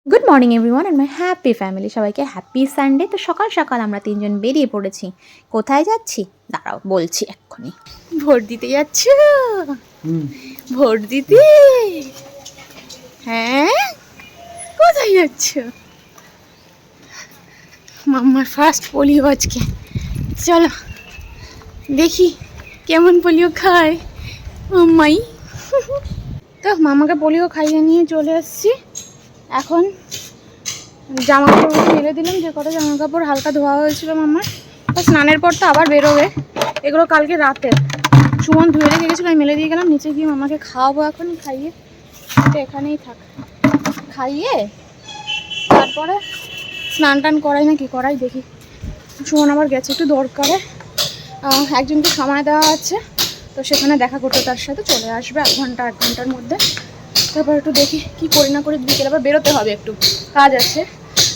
Good morning everyone and my happy family, সবাইকে happy Sunday. তো সকাল সকাল আমরা তিনজন বেরিয়ে পড়েছি। কোথায় যাচ্ছি দাঁড়াও বলছি এক্ষুনি। ভোট দিতে যাচ্ছ? ভোট দিতে? হ্যাঁ, কোথায় যাচ্ছ? মাম্মার ফার্স্ট পোলিও আজকে। চলো দেখি কেমন পোলিও খায় মাম্মাই। তো মামাকে পোলিও খাইয়ে নিয়ে চলে এসেছি। এখন জামা কাপড় মেলে দিলাম, যে কটা জামা কাপড় হালকা ধোয়া হয়েছিল মামার। তো স্নানের পর তো আবার বেরোবে, এগুলো কালকে রাতে সুমন ধুয়ে রেখে গেছিলো, আমি মেলে দিয়ে গেলাম। নিচে গিয়ে মামাকে খাওয়াবো, এখন খাইয়ে তো এখানেই থাক, খাইয়ে তারপরে স্নান টান করাই না কি করাই দেখি। সুমন আবার গেছে একটু দরকারে, একজনকে সময় দেওয়া আছে, তো সেখানে দেখা করতে তার সাথে চলে আসবে এক ঘন্টার মধ্যে। তারপর একটু দেখি কি করি না করি, বিকেল আবার বেরোতে হবে, একটু কাজ আছে,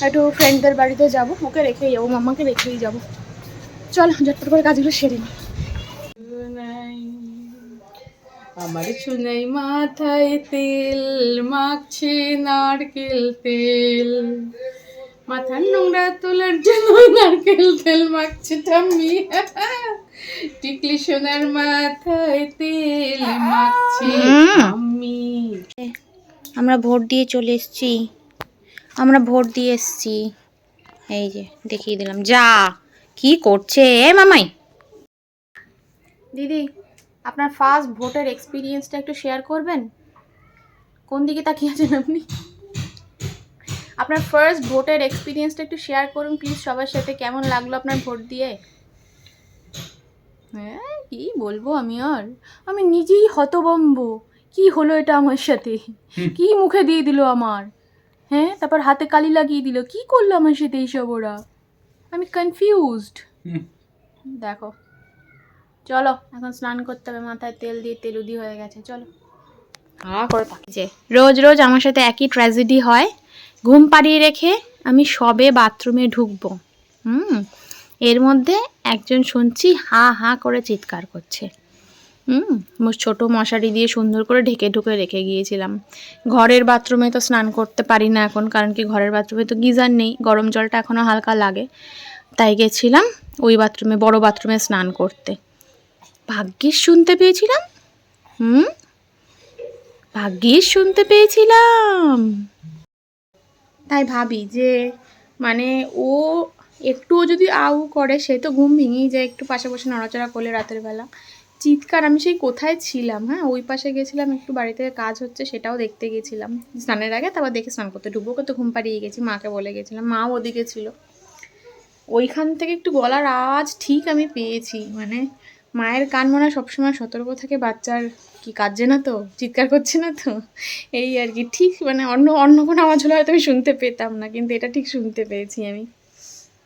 একটু ফ্রেন্ডদের বাড়িতে যাব, ওকে রেখেই যাবো, মাম্মাকে রেখেই যাবো। চল ঝটপট করে কাজগুলো সেরে নিই। আমার চুনাই মাথায় তেল মাখছে নারকেল তেল, মাথার নোংরা তোলার জন্য নারকেল তেল মাখছে ঠাম্মি। টিকলি সোনার মাথায় তেল মাখছে ঠাম্মি। আমরা ভোট দিয়ে চলে এসেছি, আমরা ভোট দিয়ে এসেছি। এই যে দেখিয়ে দিলাম। যা কি করছে মামাই? দিদি, আপনার ফার্স্ট ভোটের এক্সপিরিয়েন্সটা একটু শেয়ার করবেন? কোন দিকে তাকিয়ে আছেন আপনি? আপনার ফার্স্ট ভোটের এক্সপিরিয়েন্সটা একটু শেয়ার করুন প্লিজ সবার সাথে। কেমন লাগলো আপনার ভোট দিয়ে? হ্যাঁ, কি বলবো আমি, আর আমি নিজেই হতভম্ব। কি হলো এটা আমার সাথে? কি মুখে দিয়ে দিল আমার? হ্যাঁ, তারপর হাতে কালি লাগিয়ে দিল। কি করলো আমার সাথে এইসব ওরা? আমি কনফিউজড। দেখো, চলো এখন স্নান করতে হবে, মাথায় তেল দিয়ে তেলুদি হয়ে গেছে। চলো করে থাকি যে রোজ রোজ আমার সাথে একই ট্র্যাজেডি হয়। ঘুম পাড়িয়ে রেখে আমি সবে বাথরুমে ঢুকবো, এর মধ্যে একজন শুনছি হা হা করে চিৎকার করছে। ছোট মশারি দিয়ে সুন্দর করে ঢেকে ঢুকে রেখে গিয়েছিলাম। ঘরের বাথরুমে তো স্নান করতে পারি না এখন, কারণ কি ঘরের বাথরুমে তো গিজার নেই, গরম জলটা এখনও হালকা লাগে, তাই গেছিলাম ওই বাথরুমে, বড় বাথরুমে স্নান করতে। ভাগ্যিস শুনতে পেয়েছিলাম, ভাগ্যিস শুনতে পেয়েছিলাম। তাই ভাবি যে মানে ও একটুও যদি আউ করে, সে তো ঘুম ভেঙেই যায়, একটু পাশে বসে নড়াচড়া করলে রাতের বেলা। চিৎকার, আমি সেই কোথায় ছিলাম, হ্যাঁ ওই পাশে গেছিলাম, একটু বাড়িতে কাজ হচ্ছে সেটাও দেখতে গেছিলাম স্নানের আগে, তারপর দেখে স্নান করতে ঢুকবো, কত ঘুম পাড়িয়ে গেছি, মাকে বলে গেছিলাম, মাও ওদিকে ছিল। ওইখান থেকে একটু গলার আওয়াজ ঠিক আমি পেয়েছি, মানে মায়ের কান মনে হয় সবসময় সতর্ক থাকে, বাচ্চার কি কাঁদছে না তো, চিৎকার করছে না তো, এই আর কি। ঠিক মানে অন্য অন্য কোনো আওয়াজ হলে হয়তো আমি শুনতে পেতাম না, কিন্তু এটা ঠিক শুনতে পেয়েছি আমি।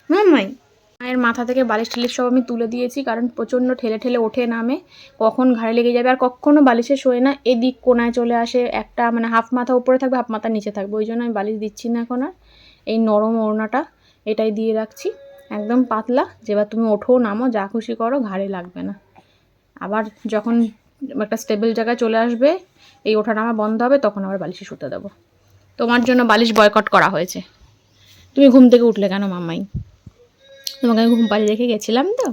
মাই মায়ের মাথা থেকে বালিশ টালিশ সব আমি তুলে দিয়েছি, কারণ প্রচণ্ড ঠেলে ঠেলে ওঠে নামে, কখন ঘাড়ে লেগে যাবে। আর কখনো বালিশে শোয় না, এদিক কোনায় চলে আসে, একটা মানে হাফ মাথা উপরে থাকবে, হাফ মাথা নিচে থাকবে, ওই জন্য আমি বালিশ দিচ্ছি না এখন আর। এই নরম ওড়নাটা এটাই দিয়ে রাখছি, একদম পাতলা, যেবার তুমি ওঠো নামো যা খুশি করো ঘাড়ে লাগবে না। আবার যখন একটা স্টেবল জায়গায় চলে আসবে, এই ওঠা নামা বন্ধ হবে, তখন আবার বালিশে শুতে দেবো। তোমার জন্য বালিশ বয়কট করা হয়েছে। তুমি ঘুম থেকে উঠলে কেন মাম্মাই? তোমাকে আমি ঘুম পাড়িয়ে রেখে গেছিলাম তো।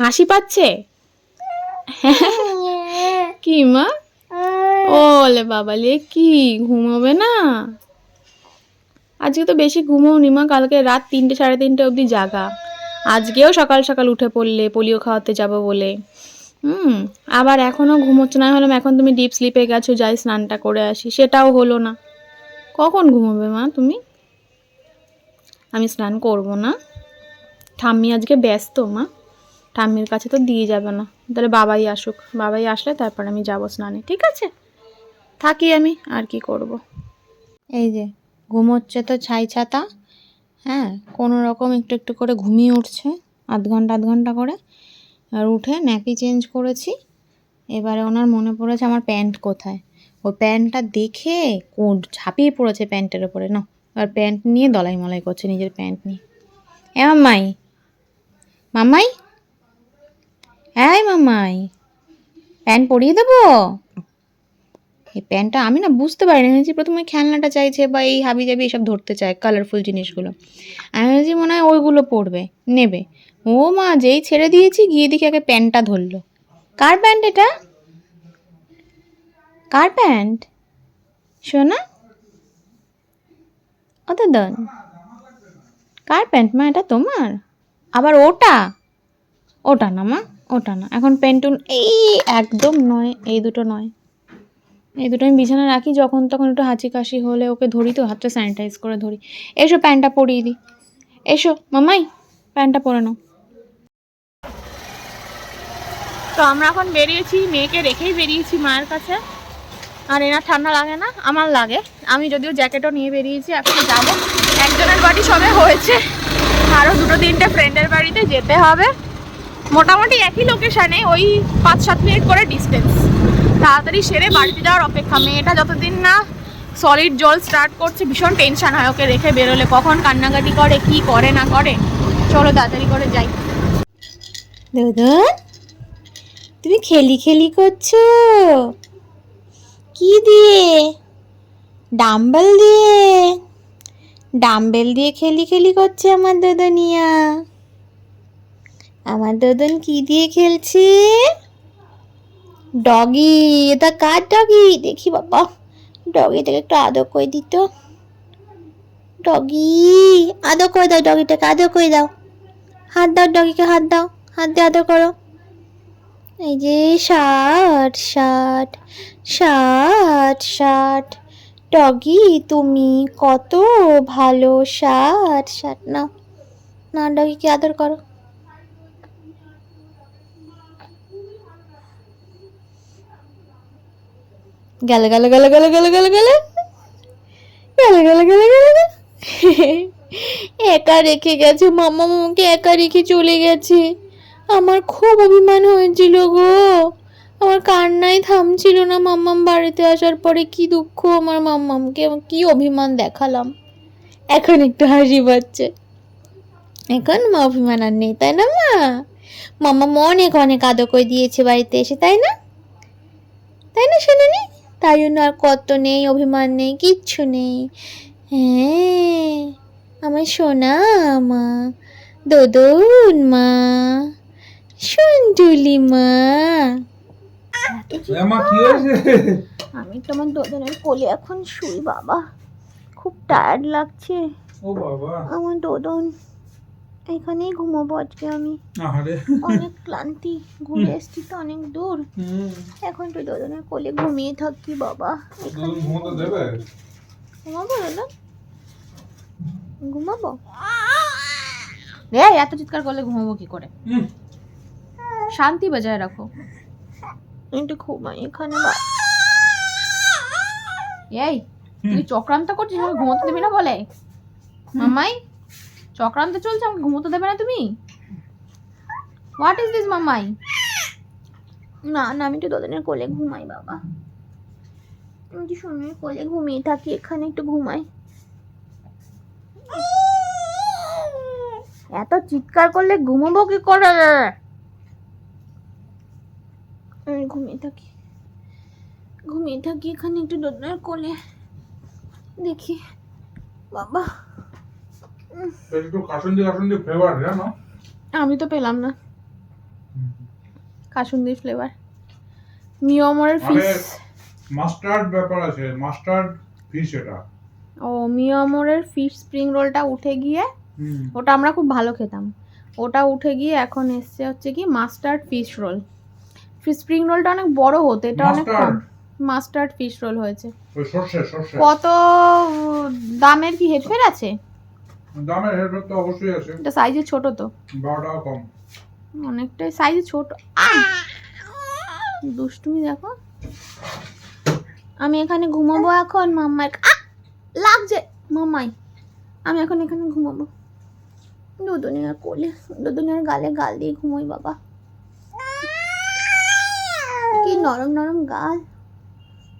হাসি পাচ্ছে? কি মা? ওলে বাবালে, কি ঘুমোবে না? আজকে তো বেশি ঘুমোওনি মা, কালকে রাত 3টে 3:30 অবধি জাগা। আজকেও সকাল সকাল উঠে পড়লে পোলিও খাওয়াতে যাবো বলে। আবার এখনও ঘুমোচ্ছে না, হলাম এখন তুমি ডিপ স্লিপে গেছো, যাই স্নানটা করে আসি, সেটাও হলো না। কখন ঘুমোবে মা তুমি? আমি স্নান করব না, ঠাম্মি আজকে ব্যস্ত মা, ঠাম্মির কাছে তো দিয়ে যাবে না, তাহলে বাবাই আসুক, বাবাই আসলে তারপর আমি যাবো স্নানে, ঠিক আছে? থাকি আমি, আর কি করব। এই যে ঘুমোচ্ছে তো ছাই ছাতা, হ্যাঁ কোনো রকম একটু একটু করে ঘুমিয়ে উঠছে, আধ ঘন্টা করে। আর উঠে ন্যাপি চেঞ্জ করেছি, এবারে ওনার মনে পড়েছে আমার প্যান্ট কোথায়, ওই প্যান্টটা দেখে ঝাঁপিয়ে পড়েছে প্যান্টের ওপরে, না আর প্যান্ট নিয়ে দলাই মলাই করছে, নিজের প্যান্ট নিয়ে। মাম্মাই, মাম্মাই, মাম্মাই, প্যান্ট পরিয়ে দেবো? এই প্যান্টটা আমি না বুঝতে পারিনি, আমি ভেবেছি প্রথমে খেলনাটা চাইছে বা এই হাবি জাবি এসব ধরতে চায় কালারফুল জিনিসগুলো, আমি ভেবেছি মনে হয় ওইগুলো পরবে নেবে। ও মা, যেই ছেড়ে দিয়েছি গিয়ে দেখি আগে প্যান্টটা ধরলো। কার প্যান্ট এটা? কার প্যান্ট শোনা? অত দন কার প্যান্ট মা? এটা তোমার? আবার ওটা? ওটা না মা, ওটা না। এখন প্যান্টুন এই একদম নয়, এই দুটো নয়, এই দুটো আমি বিছানা রাখি, যখন তখন একটু হাঁচি কাশি হলে ওকে ধরি, তো হাতটা স্যানিটাইজ করে ধরি। এসো প্যান্টটা পরিয়ে দিই, এসো মামাই প্যান্টটা পরে নাও। তো আমরা এখন বেরিয়েছি, মেয়েকে রেখেই বেরিয়েছি মায়ের কাছে। আর এনার ঠান্ডা লাগে না, আমার লাগে। আমি যদিও জ্যাকেটও নিয়ে বেরিয়েছি, এখন যাবো। একজনের বাড়ি সবে হয়েছে, আরও 2-3টে ফ্রেন্ডের বাড়িতে যেতে হবে। মোটামুটি একই লোকেশানে, ওই 5-7 মিনিট করে ডিস্টেন্স। তাড়াতাড়ি সেরে বাড়িতে যাওয়ার অপেক্ষা। মেয়েটা যতদিন না সলিড জল স্টার্ট করছে ভীষণ টেনশন হয় ওকে রেখে বেরোলে, কখন কান্নাকাটি করে কি করে না করে। চলো তাড়াতাড়ি করে যাই। দুদুন, তুমি খেলি খেলি করছো? কি দিয়ে? ডাম্বেল দিয়ে? ডাম্বেল দিয়ে খেলি খেলি করছে আমার দুদুনিয়া। আমার দুদুন কি দিয়ে খেলছে? ডগি। এটা কার ডগি? দেখি বাবা, ডগিটাকে একটু আদর করে দিত। ডগি, আদর করে দাও ডগিটাকে, আদর করে দাও। হাত দাও ডগিকে, হাত দাও, হাত দিয়ে আদর করো। এই যে shirt shirt shirt shirt, doggy তুমি কত ভালো। শার্ট শার্ট নাও, না ডগিকে আদর করো। গেলে গেলে গেলে গেলে গেলে গেলে গেলে গেলে গেলে গেলে গেলে গেলে একা রেখে গেছে, মাম্মা মামাকে একা রেখে চলে গেছে। আমার খুব অভিমান হয়েছিল গো, আমার কান্নাই থামছিল না মাম্মাম বাড়িতে আসার পরে। কি দুঃখ আমার মাম্মামকে, কি অভিমান দেখালাম। এখন একটু হাসি পাচ্ছে, এখন মা অভিমান আর নেই, তাই না মা? মাম্মা অনেক অনেক আদর করে দিয়েছে বাড়িতে এসে, তাই না? তাই না শোনোনি? তাই জন্য আর কত নেই, অভিমান নেই, কিচ্ছু নেই। হ্যাঁ, আমার সোনা মা, দোদন মা, সুন্দুলি মা। আমি তোমার দোদনের কোলে এখন শুই বাবা, খুব টায়ার্ড লাগছে। ও বাবা, আমার দোদন এখানেই ঘুমাবো আজকে আমি, অনেক ক্লান্তি, ঘুরে এসছি তো অনেক দূর। এখন তো দোদনের কোলে ঘুমিয়ে থাকি বাবা। ঘুমাবো দাদা, ঘুমাবো। এত চিৎকার করলে ঘুমাবো কি করে? শান্তি বজায় রাখো। একটু ঘুমাই এখানে। এই তুই চক্রান্ত করছিস, আমাকে ঘুমোতে দেবে না বলে? মামাই চক্রান্ত চলছে, আমাকে ঘুমোতে দেবে না তুমি? হোয়াট ইজ দিস মামাই? না না, আমি একটু দোদনের কোলে ঘুমাই বাবা, আমি একটু সোনার কোলে ঘুমিয়ে থাকি, এখানে একটু ঘুমাই। এত চিৎকার করলে ঘুমাবো কি করে? আমি ঘুমিয়ে থাকি, ঘুমিয়ে থাকি এখানে একটু দোদনের কোলে। দেখি বাবা, একটু কাসুন্দি কাসুন্দি ফ্লেভার জানো? আমি তো পেলাম না কাসুন্দি ফ্লেভার। মিয়ামরের ফিশ, মাস্টার্ড ব্যাপার আছে, মাস্টার্ড ফিশ এটা। ও মিয়ামরের ফিশ স্প্রিং রোলটা উঠে গিয়ে, ওটা আমরা খুব ভালো খেতাম, ওটা উঠে গিয়ে এখন এসছে হচ্ছে কি mustard fish role. Fish spring রোলটা অনেক বড় হতো, এটা অনেক কম। মাস্টার্ড ফিশ রোল হয়েছে। ওই সরষে সরষে। কত দামের কি হেরফের আছে? দামের হেরফের তো অবশ্যই আছে, এটা সাইজে ছোট তো, 10 টাকা কম। অনেকটাই সাইজে ছোট। দুষ্টুমি দেখো। আমি এখানে ঘুমাবো এখন, মাম্মাই লাগছে মাম্মাই, আমি এখন এখানে ঘুমাবো দুদুনিয়ার কোলে, দুদুনিয়ার গালে গাল দিয়ে ঘুমোই বাবা। কি নরম নরম গাল,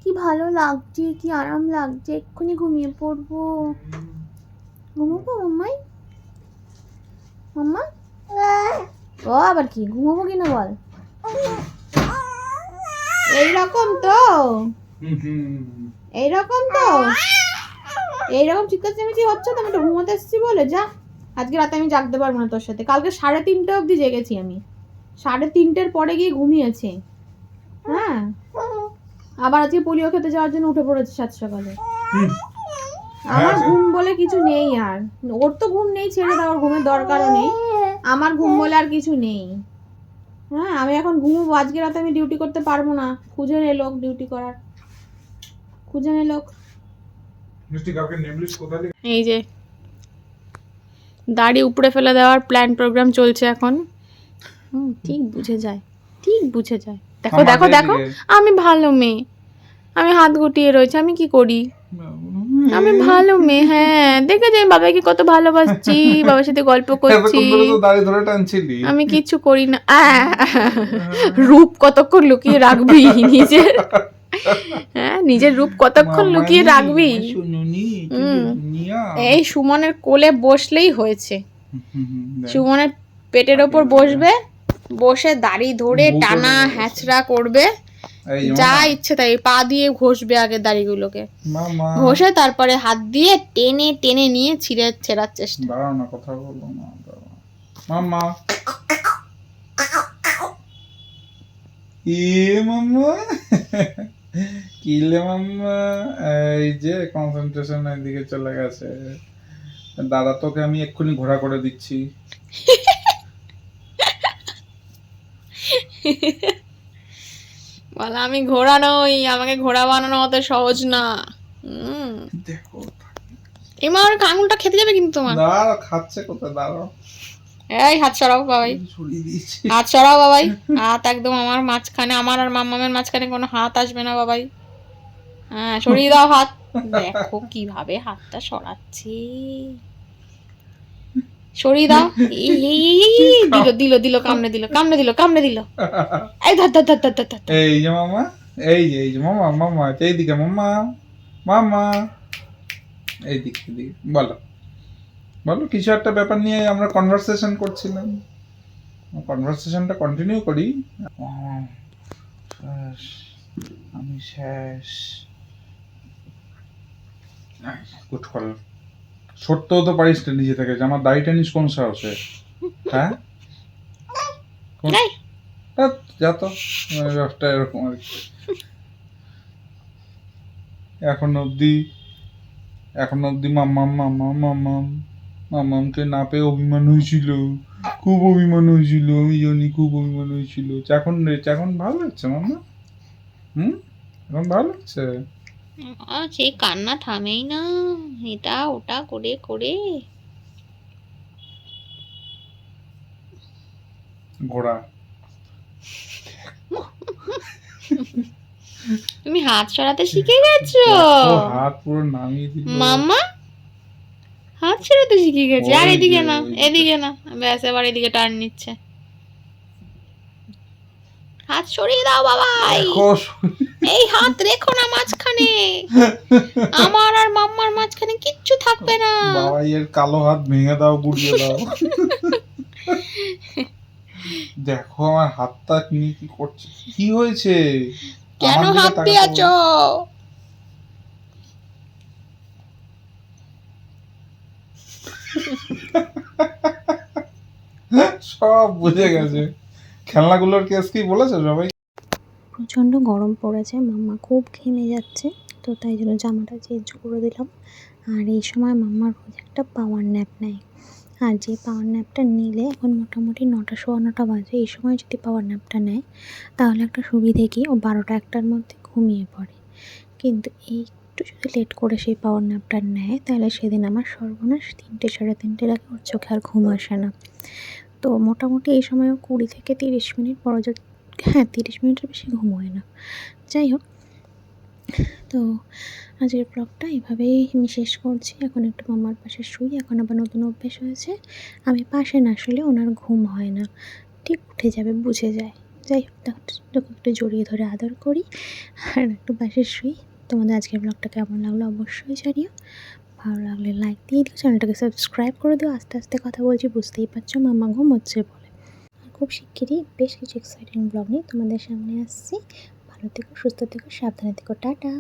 কি ভালো লাগছে, কি আরাম লাগছে। এক্ষুনি ঘুমিয়ে পড়বো। ঘুমাবো মাম্মাই? মাম্মা ও আবার কি, ঘুমাবো কিনা বল? এইরকম তো এইরকম তো এইরকম চিৎকার চেঁচামেচি হচ্ছে তো, আমি তো ঘুমোতে এসেছি বলে। যা, আজকে রাতে আমি জাগতে পারবো না তোর সাথে। কালকে 3:30 অবধি জেগেছি আমি, 3:30 পরে গিয়ে ঘুমিয়েছি। হ্যাঁ, আবার আজকে পোলিও খেতে যাওয়ার জন্য উঠে পড়েছে 7 সকালে। আমার ঘুম বলে কিছু নেই আর। ওর তো ঘুম নেই, ছেড়ে দাও, ওর ঘুমের দরকারও নেই। আমার ঘুম বলে আর কিছু নেই। হ্যাঁ, আমি এখন ঘুমোবো। আজকে রাতে আমি ডিউটি করতে পারবো না। খুঁজে নে লোক ডিউটি করার, খুঁজে নে লোক। মিষ্টি কালকে নেমলিশ কোথা থেকে? এই যে দাড়ি উপড়ে ফেলে দেওয়ার প্ল্যান প্রোগ্রাম চলছে এখন। ঠিক বুঝে যায়, ঠিক বুঝে যায়। দেখো দেখো দেখো, আমি ভালো মেয়ে, আমি হাত গুটিয়ে রয়েছে, আমি কি করি? আমি ভালো মেয়ে। হ্যাঁ, দেখে যাই বাবাকে কত ভালোবাসছি, বাবার সাথে গল্প করছি, দাড়ি ধরে টানছিলি। আমি কিছু করি না। রূপ কতক্ষণ লুকিয়ে রাখবি নিজের? হ্যাঁ, নিজের রূপ কতক্ষণ লুকিয়ে রাখবি? এই সুমনের কোলে বসলেই হয়েছে। সুমনের পেটের ওপর বসবে, বসে দাড়ি ধরে টানা হ্যাচড়া করবে, যা ইচ্ছে তাই। পা দিয়ে ঘষবে আগে দাড়িগুলোকে, ঘষে তারপরে হাত দিয়ে টেনে টেনে নিয়ে ছেঁড়ার চেষ্টা। দাঁড়াও না, কথা বলবো না। মাম্মা, মাম্মা কিলে মাম্মা, এই যে কনসেন্ট্রেশন এদিকে চলে গেছে। দাদা, তোকে আমি এক্ষুনি ঘোড়া করে দিচ্ছি। বলা আমি ঘোড়া নই, আমাকে ঘোড়া বানানো অত সহজ না। দেখো, এমা আর আঙুলটা খেতে যাবে কিন্তু তোমার। দাঁড়াও, খাচ্ছে কোথায়? দাঁড়াও, এই হাত সরাও বাবাই, ছড়িয়ে দিয়েছি। হাত সরাও বাবাই। হাত একদম আমার মাঝখানে, আমার আর মাম্মামের মাঝখানে কোনো হাত আসবে না বাবাই। হ্যাঁ, সরিয়ে দাও হাত। দেখো কিভাবে হাতটা সরাচ্ছি, সরিয়ে দাও। দিল দিল দিল, কামড়ে দিল, কামড়ে দিল, কামড়ে দিল। এই ধর ধর ধর ধর ধর। এই যে মামা, এই যে মামা, মামা এইদিকে, মামা মামা এইদিকে, এদিকে। বলো বলো, কিছু একটা ব্যাপার নিয়ে আমরা কনভারসেশন করছিলাম। কনভারসেশনটা কন্টিনিউ করি। আমি শেষ। Good call. সত্যও তো পারিস না নিজে থেকে, যে আমার দাড়িটা নিস কোন সাহসে? হ্যাঁ, যা তো, ব্যাপারটা এরকম আর কি। এখন অব্দি মাম্মামকে না পেয়ে অভিমান হয়েছিল, খুব অভিমান হয়েছিল। আমি জানি, খুব অভিমান হয়েছিল। এখন ভালো লাগছে মাম্মা? এখন ভালো লাগছে? সেই কান্না থামেই না, এটা ওটা করে করে। ঘোড়া, তুমি হাত সরাতে শিখে গেছো? হাত পুরো নামিয়ে দিল মাম্মা, হাত সরাতে শিখে গেছে। আর এদিকে না, এদিকে না, ব্যাস এবার এদিকে টার্ন নিচ্ছে। হাত সরিয়ে দাও বাবাই, এই হাত রেখো না মাঝখানে। আমার আর মাম্মার মাঝখানে কিচ্ছু থাকবে না। বাবাই এর কালো হাত ভেঙে দাও, গুড়িয়ে দাও। দেখো আমার হাতটা নিয়ে কি করছে, কি হয়েছে? কেন হাত দিয়েছো? সব বুঝে গেছে। খেলনাগুলোর কেস কি বলেছে সবাই? প্রচণ্ড গরম পড়েছে, মাম্মা খুব ঘেমে যাচ্ছে, তো তাই জন্য জামাটা চেঞ্জ করে দিলাম। আর এই সময় মাম্মার রোজ একটা পাওয়ার ন্যাপ নেয়। আর যে পাওয়ার ন্যাপটা নিলে এখন মোটামুটি 9টা সোয়া 9টা বাজে, এই সময় যদি পাওয়ার ন্যাপটা নেয় তাহলে একটা সুবিধে কি, ও 12টা 1টার মধ্যে ঘুমিয়ে পড়ে। কিন্তু একটু যদি লেট করে সেই পাওয়ার ন্যাপটা নেয় তাহলে সেদিন আমার সর্বনাশ, 3টে 3:30 আগে ওর চোখে আর ঘুম আসে না। তো মোটামুটি এই সময় 20 থেকে 30 মিনিট বড়, হ্যাঁ 30 মিনিটের বেশি ঘুম হয় না। যাই হোক, তো আজকের ব্লগটা এভাবেই আমি শেষ করছি। এখন একটু মাম্মার পাশে শুই। এখন আবার নতুন অভ্যেস হয়েছে, আমি পাশে না শুলে ওনার ঘুম হয় না, ঠিক উঠে যাবে, বুঝে যায়। যাই হোক, তখন একটু জড়িয়ে ধরে আদর করি আর একটু পাশে শুই। তোমাদের আজকের ব্লগটা কেমন লাগলো অবশ্যই জানিও। ভালো লাগলে লাইক দিয়ে দিও, চ্যানেলটাকে সাবস্ক্রাইব করে দিও। আস্তে আস্তে কথা বলছি, বুঝতেই পারছো মাম্মা ঘুমোচ্ছে বলে। খুব শিগগিরই বেশ কিছু এক্সাইটিং ব্লগ নিয়ে তোমাদের সামনে আসছি। ভালো ভালো থেকো, সুস্থ থেকো, সাবধানে থেকো। টাটা।